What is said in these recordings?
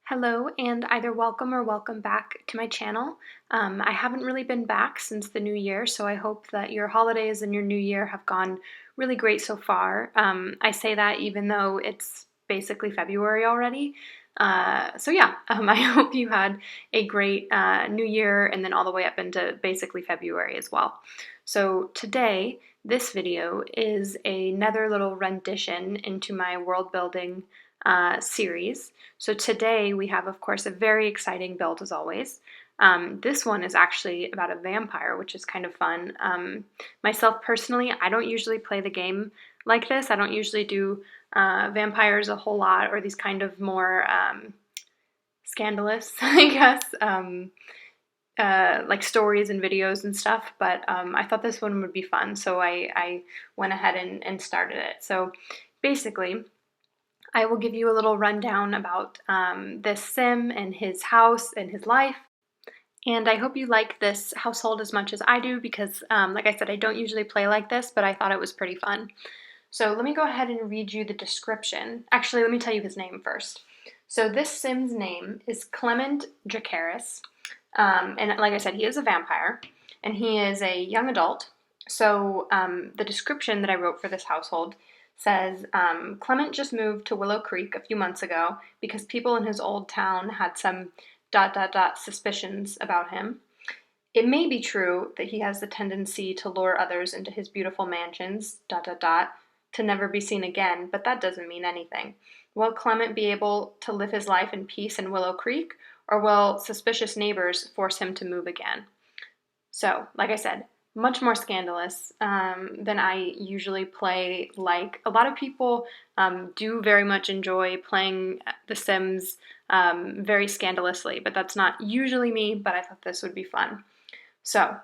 Hello, and either welcome or welcome back to my channel. I haven't really been back since the new year, so I hope that your holidays and your new year have gone really great so far. I say that even though it's basically February already. I hope you had a great new year and then all the way up into basically February as well. So today, this video is another little rendition into my world building series. So today we have, of course, a very exciting build as always. This one is actually about a vampire, which is kind of fun. Myself personally, I don't usually play the game like this. I don't usually do vampires a whole lot, or these kind of more scandalous, I guess, like stories and videos and stuff. But I thought this one would be fun, so I went ahead and started it. So basically, I will give you a little rundown about this sim and his house and his life. And I hope you like this household as much as I do because, like I said, I don't usually play like this, but I thought it was pretty fun. So let me go ahead and read you the description. Actually, let me tell you his name first. So this sim's name is Clement Dracaris. And like I said, he is a vampire, and he is a young adult. So the description that I wrote for this household says, Clement just moved to Willow Creek a few months ago because people in his old town had some ... suspicions about him. It may be true that he has the tendency to lure others into his beautiful mansions, ... to never be seen again, but that doesn't mean anything. Will Clement be able to live his life in peace in Willow Creek, or will suspicious neighbors force him to move again? So, like I said, much more scandalous than I usually play. Like, a lot of people do very much enjoy playing The Sims very scandalously, but that's not usually me, but I thought this would be fun. So,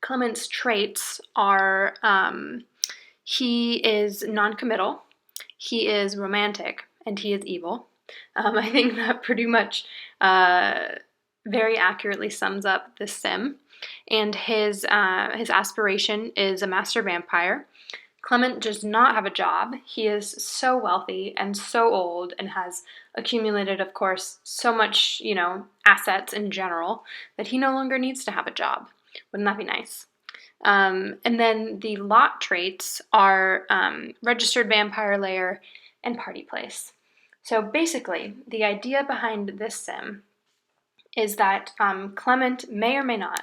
Clement's traits are he is non-committal, he is romantic, and he is evil. I think that pretty much very accurately sums up the sim. And his aspiration is a master vampire. Clement does not have a job. He is so wealthy and so old and has accumulated, of course, so much, assets in general that he no longer needs to have a job. Wouldn't that be nice? And then the lot traits are registered vampire lair and party place. So basically, the idea behind this sim is that Clement may or may not,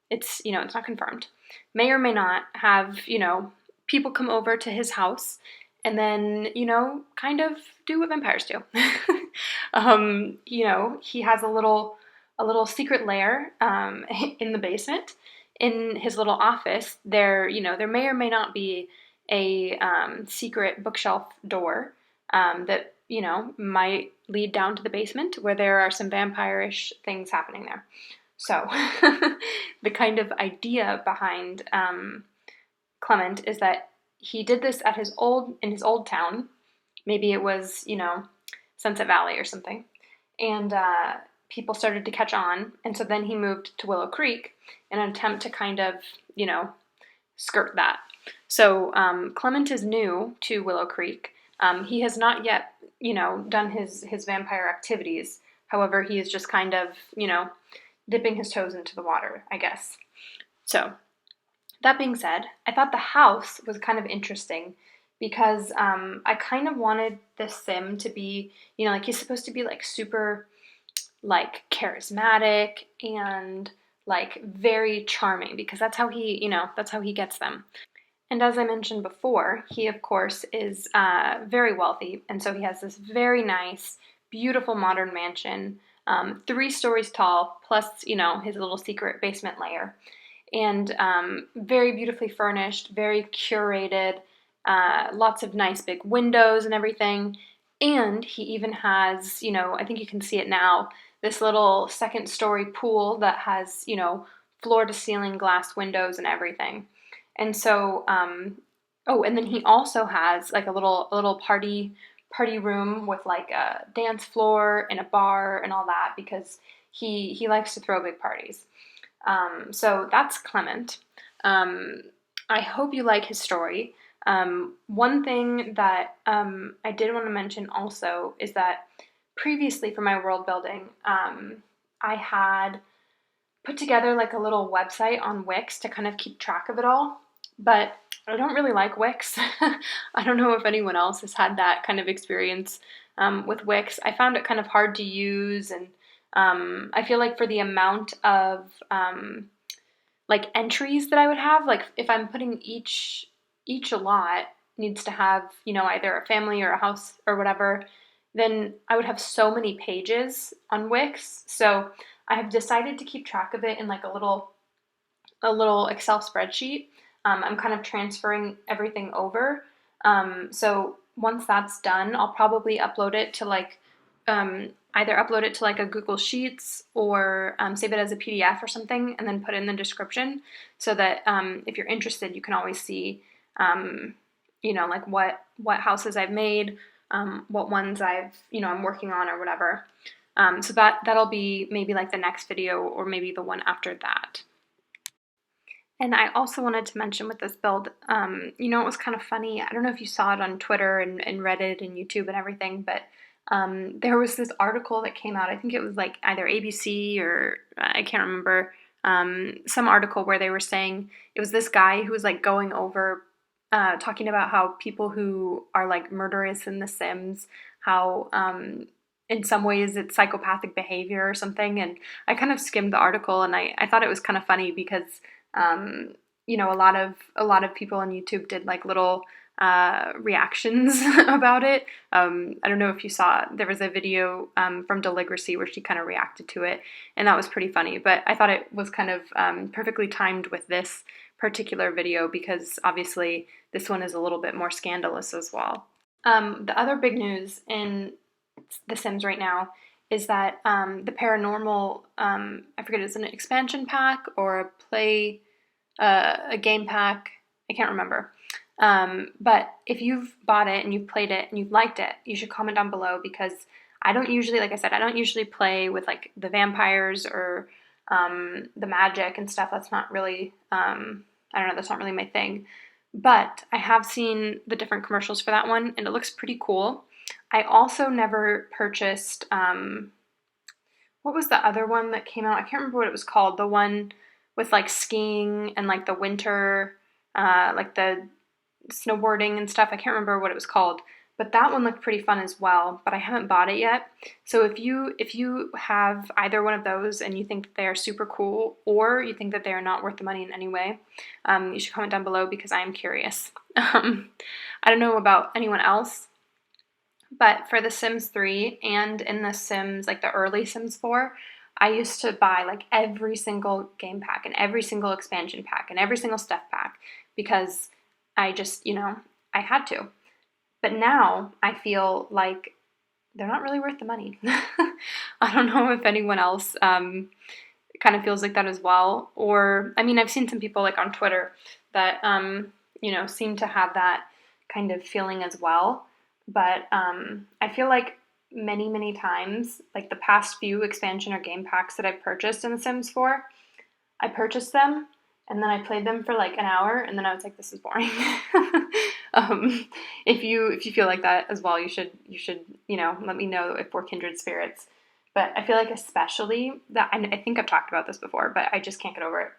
it's not confirmed, may or may not have, people come over to his house and then, kind of do what vampires do. He has a little secret lair in the basement. In his little office, there may or may not be a secret bookshelf door that might lead down to the basement where there are some vampire-ish things happening there. So the kind of idea behind Clement is that he did this in his old town. Maybe it was, Sunset Valley or something. And people started to catch on. And so then he moved to Willow Creek in an attempt to kind of, skirt that. So Clement is new to Willow Creek. He has not yet, done his vampire activities. However, he is just kind of, dipping his toes into the water, I guess. So that being said, I thought the house was kind of interesting because I kind of wanted this sim to be, like he's supposed to be like super like charismatic and like very charming because that's how he gets them. And as I mentioned before, he of course is very wealthy, and so he has this very nice, beautiful modern mansion, 3 stories tall, plus his little secret basement lair, and very beautifully furnished, very curated, lots of nice big windows and everything. And he even has, I think you can see it now, this little 2nd-story pool that has, floor-to-ceiling glass windows and everything. And so, and then he also has like a little party room with like a dance floor and a bar and all that because he likes to throw big parties. So that's Clement. I hope you like his story. One thing that I did want to mention also is that previously for my world building, I had put together like a little website on Wix to kind of keep track of it all, but I don't really like Wix. I don't know if anyone else has had that kind of experience with Wix. I found it kind of hard to use, and I feel like for the amount of like entries that I would have, like if I'm putting each lot needs to have, you know, either a family or a house or whatever, then I would have so many pages on Wix. So I have decided to keep track of it in like a little Excel spreadsheet. I'm kind of transferring everything over. So once that's done, I'll probably upload it to like either upload it to like a Google Sheets or save it as a PDF or something, and then put it in the description so that if you're interested, you can always see, you know, like what houses I've made, what ones I'm working on or whatever. So that'll be maybe like the next video or maybe the one after that. And I also wanted to mention with this build, it was kind of funny. I don't know if you saw it on Twitter and Reddit and YouTube and everything, but there was this article that came out. I think it was like either ABC or I can't remember, some article where they were saying it was this guy who was like going over, talking about how people who are like murderous in The Sims, how in some ways it's psychopathic behavior or something. And I kind of skimmed the article, and I thought it was kind of funny because a lot of people on YouTube did like little reactions about it. I don't know if you saw, there was a video from Deligracy where she kind of reacted to it, and that was pretty funny. But I thought it was kind of perfectly timed with this particular video because obviously this one is a little bit more scandalous as well. The other big news in The Sims right now is that the paranormal, I forget, it's an expansion pack or a game pack, I can't remember. But if you've bought it and you've played it and you've liked it, you should comment down below, because I don't usually, like I said, I don't usually play with like the vampires or the magic and stuff. That's not really, I don't know, that's not really my thing. But I have seen the different commercials for that one, and it looks pretty cool. I also never purchased, what was the other one that came out? I can't remember what it was called. The one with like skiing and like the winter, like the snowboarding and stuff. I can't remember what it was called, but that one looked pretty fun as well, but I haven't bought it yet. So if you have either one of those and you think that they are super cool, or you think that they are not worth the money in any way, you should comment down below because I am curious. I don't know about anyone else, but for The Sims 3 and in The Sims, like the early Sims 4, I used to buy like every single game pack and every single expansion pack and every single stuff pack because I just, I had to. But now I feel like they're not really worth the money. I don't know if anyone else kind of feels like that as well. Or, I mean, I've seen some people like on Twitter that, seem to have that kind of feeling as well. But I feel like many times, like the past few expansion or game packs that I've purchased in The Sims 4, I purchased them and then I played them for like an hour and then I was like, this is boring. If you feel like that as well, you should let me know if we're kindred spirits. But I feel like especially that, I think I've talked about this before, but I just can't get over it.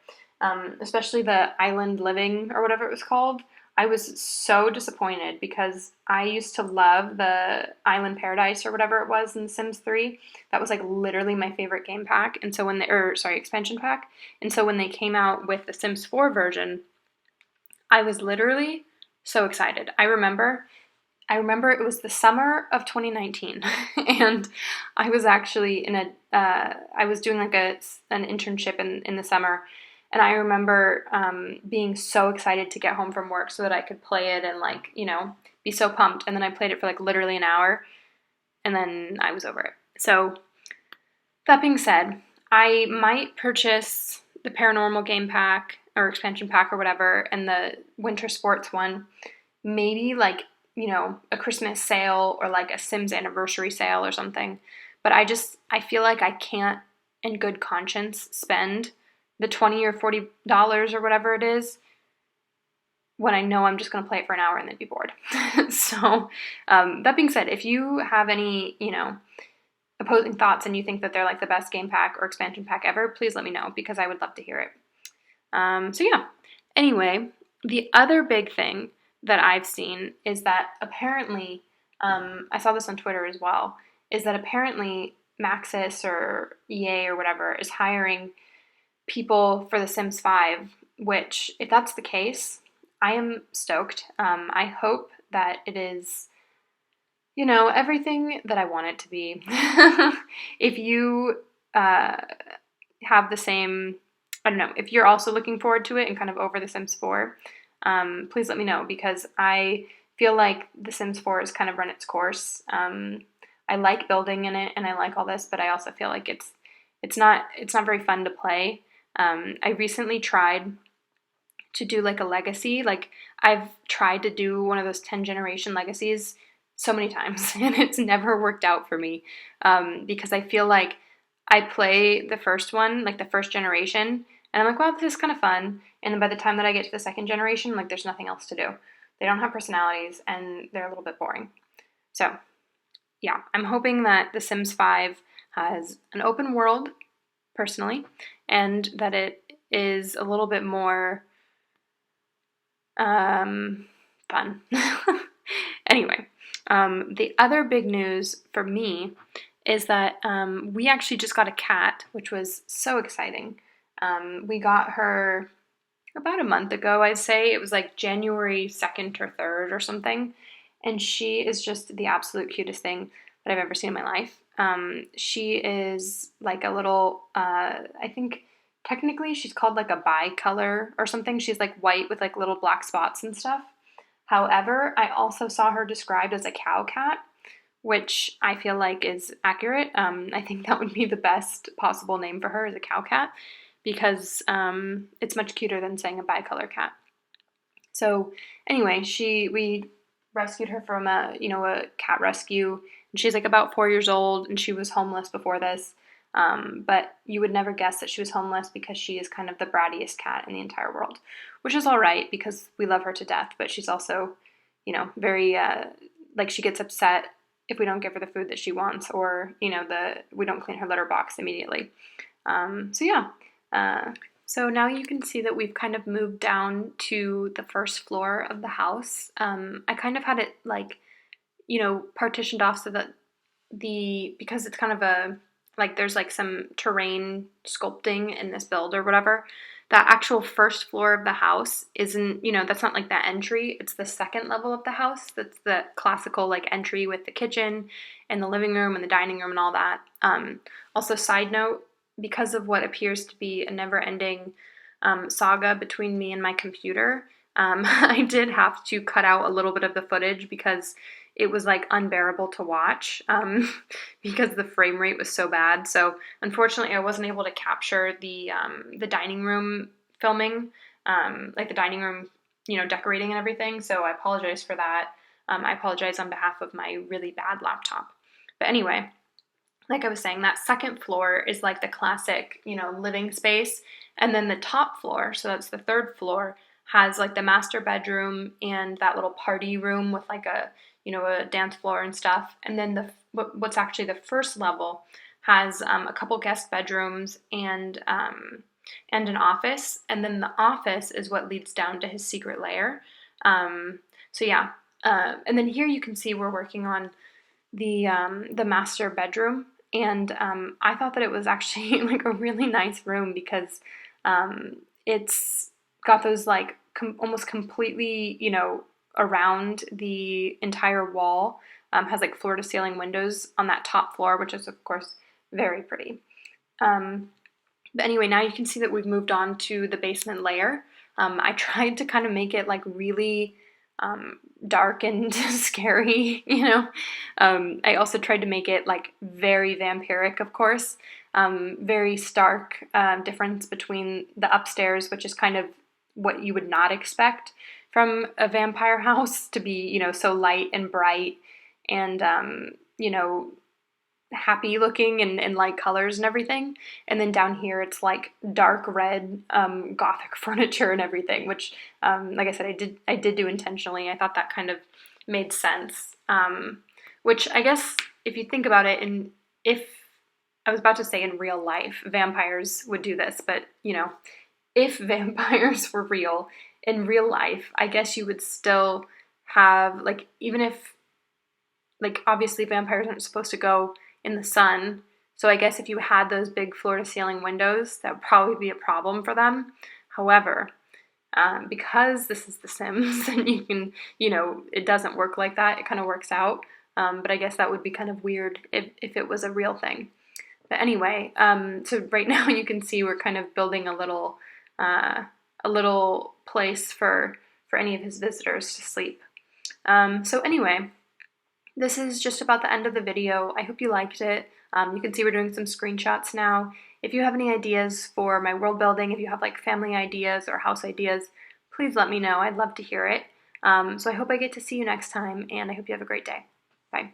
Especially the island living or whatever it was called. I was so disappointed because I used to love the Island Paradise or whatever it was in The Sims 3. That was like literally my favorite game pack. And so expansion pack. And so when they came out with the Sims 4 version, I was literally so excited. I remember it was the summer of 2019 and I was actually I was doing like an internship in the summer. And I remember being so excited to get home from work so that I could play it and like, be so pumped. And then I played it for like literally an hour and then I was over it. So that being said, I might purchase the paranormal game pack or expansion pack or whatever and the winter sports one, maybe like, a Christmas sale or like a Sims anniversary sale or something. But I feel like I can't in good conscience spend the $20 or $40 or whatever it is when I know I'm just going to play it for an hour and then be bored. So that being said, if you have any, opposing thoughts and you think that they're like the best game pack or expansion pack ever, please let me know because I would love to hear it. So yeah, anyway, the other big thing that I've seen is that apparently, I saw this on Twitter as well, is that apparently Maxis or EA or whatever is hiring people for The Sims 5, which, if that's the case, I am stoked. I hope that it is, everything that I want it to be. If you have the same, I don't know, if you're also looking forward to it and kind of over The Sims 4, please let me know because I feel like The Sims 4 has kind of run its course. I like building in it and I like all this, but I also feel like it's not very fun to play. I recently tried to do like a legacy. Like I've tried to do one of those 10 generation legacies so many times and it's never worked out for me because I feel like I play the first one, like the first generation, and I'm like, wow, this is kind of fun. And then by the time that I get to the second generation, like there's nothing else to do. They don't have personalities and they're a little bit boring. So yeah, I'm hoping that The Sims 5 has an open world, personally, and that it is a little bit more fun. Anyway, the other big news for me is that we actually just got a cat, which was so exciting. We got her about a month ago, I'd say. It was like January 2nd or 3rd or something. And she is just the absolute cutest thing that I've ever seen in my life. She is like a little, I think technically she's called like a bicolor or something. She's like white with like little black spots and stuff. However, I also saw her described as a cow cat, which I feel like is accurate. I think that would be the best possible name for her, is a cow cat, because it's much cuter than saying a bicolor cat. So anyway, we rescued her from a cat rescue, and she's like about 4 years old, and she was homeless before this. But you would never guess that she was homeless because she is kind of the brattiest cat in the entire world, which is all right because we love her to death. But she's also, very like she gets upset if we don't give her the food that she wants, or we don't clean her litter box immediately. So yeah. So now you can see that we've kind of moved down to the first floor of the house. I kind of had it like, partitioned off so that because it's kind of there's like some terrain sculpting in this build or whatever, that actual first floor of the house isn't, that's not like that entry. It's the second level of the house. That's the classical like entry with the kitchen and the living room and the dining room and all that. Also, side note, because of what appears to be a never-ending saga between me and my computer, I did have to cut out a little bit of the footage because it was like unbearable to watch because the frame rate was so bad. So unfortunately, I wasn't able to capture the dining room filming, like the dining room, decorating and everything. So I apologize for that. I apologize on behalf of my really bad laptop. But anyway, like I was saying, that second floor is like the classic, living space. And then the top floor, so that's the third floor, has like the master bedroom and that little party room with like a dance floor and stuff. And then what's actually the first level has a couple guest bedrooms and an office. And then the office is what leads down to his secret lair. So yeah. And then here you can see we're working on the master bedroom. And I thought that it was actually like a really nice room because it's got those like almost completely, around the entire wall, has like floor to ceiling windows on that top floor, which is of course very pretty. But anyway, now you can see that we've moved on to the basement layer. I tried to kind of make it like really dark and scary, I also tried to make it like very vampiric, of course. Very stark difference between the upstairs, which is kind of what you would not expect from a vampire house to be, so light and bright and, happy looking and light colors and everything. And then down here it's like dark red gothic furniture and everything, which like I said, I did do intentionally. I thought that kind of made sense, which I guess if you think about it, in if, I was about to say in real life, vampires would do this, but you know, if vampires were real in real life, I guess you would still have, like, even if, like, obviously vampires aren't supposed to go in the sun. So I guess if you had those big floor to ceiling windows, that would probably be a problem for them. However, because this is The Sims and you can, you know, it doesn't work like that. It kind of works out. But I guess that would be kind of weird if it was a real thing. But anyway, so right now you can see we're kind of building a little place for any of his visitors to sleep. So anyway, this is just about the end of the video. I hope you liked it. You can see we're doing some screenshots now. If you have any ideas for my world building, if you have like family ideas or house ideas, please let me know. I'd love to hear it. So I hope I get to see you next time, and I hope you have a great day. Bye.